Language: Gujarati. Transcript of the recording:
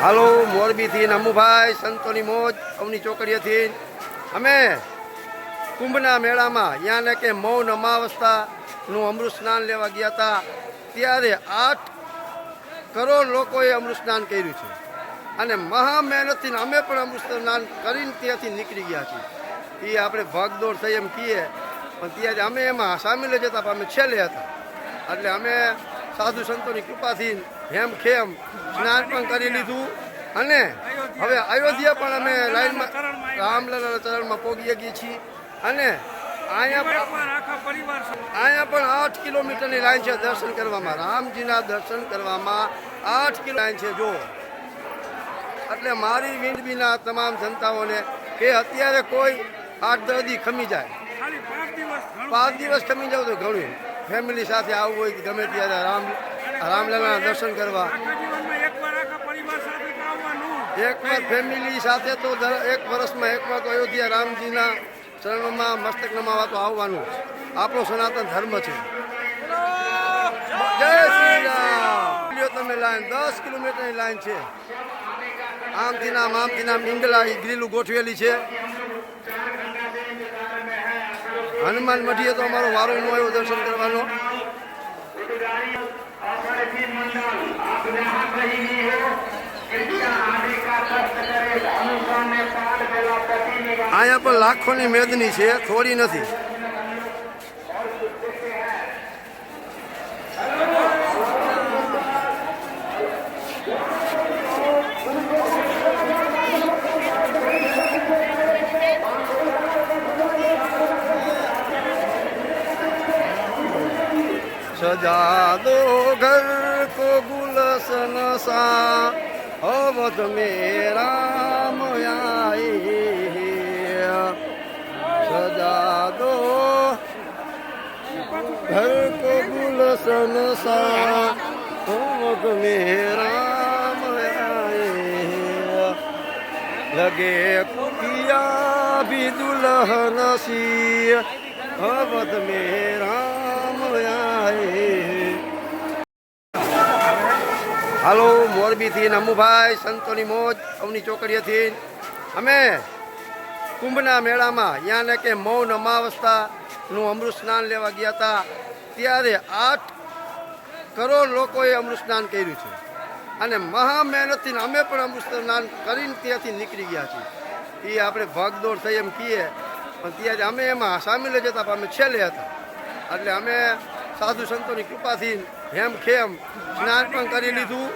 હાલો મોરબીથી નમુભાઈ સંતોની મોજ અવની ચોકડીએથી અમે કુંભના મેળામાં યાને કે મૌન અમાવસ્તાનું અમૃત સ્નાન લેવા ગયા હતા. ત્યારે 8 કરોડ લોકોએ અમૃત સ્નાન કર્યું છે અને મહા મહેનતથી અમે પણ અમૃત સ્નાન કરીને ત્યાંથી નીકળી ગયા છીએ. એ આપણે ભાગદોડ થઈ એમ કહીએ, પણ ત્યારે અમે એમાં સામેલ જ હતા, અમે છેલ્લે હતા. એટલે અમે સાધુ સંતોની કૃપાથી હેમ ખેમ સ્નાન પણ કરી લીધું અને હવે અયોધ્યા પણ અમે લાઈનમાં રામલલાના ચરણમાં પહોંચી ગઈ છીએ. અને અહીંયા પણ 8 કિલોમીટરની લાઈન છે દર્શન કરવામાં. રામજીના દર્શન કરવામાં 8 કિલો લાઈન છે. જો એટલે મારી વિનંતીના તમામ જનતાઓને કે અત્યારે કોઈ 8-10 દી ખમી જાય, 5 દિવસ ખમી જાવ તો ઘણું. ફેમિલી સાથે આવવું હોય ગમે ત્યારે રામલલાના દર્શન કરવા, એકવાર ફેમિલી સાથે તો 1 વર્ષમાં એકવાર તો અયોધ્યા રામજીના ચરણોમાં મસ્તક નમાવા તો આવવાનું જ. આપણો સનાતન ધર્મ છે. જય શ્રી રામ. તમે લાઈન 10 કિલોમીટરની લાઈન છે. આમથી નામ ઈંગલા ગ્રીલું ગોઠવેલી છે. હનુમાન મઢીએ તો અમારો વારો ન આવ્યો દર્શન કરવાનો. અહીંયા પણ લાખોની મેદની છે, થોડી નથી. सजा दो घर को गुलशन सा अवध में राम आए. सजा दो घर को गुलशन सा अवध में राम आए. लगे पिया भी दुल्हन सी अवध में राम आए. હાલો મોરબીથી નમુભાઈ સંતોની મોજ અવની ચોકડીએથી અમે કુંભના મેળામાં યાને કે મૌન અમાવસ્તાનું અમૃત સ્નાન લેવા ગયા હતા. ત્યારે 8 કરોડ લોકોએ અમૃત સ્નાન કર્યું છે અને મહા મહેનતથી અમે પણ અમૃત સ્નાન કરીને ત્યાંથી નીકળી ગયા છીએ. એ આપણે ભાગદોડ થઈ એમ કહીએ, પણ ત્યારે અમે એમાં સામેલ જ હતા, અમે છેલ્લે હતા. એટલે અમે સાધુ સંતોની કૃપાથી હેમ ખેમ સ્નાન પણ કરી લીધું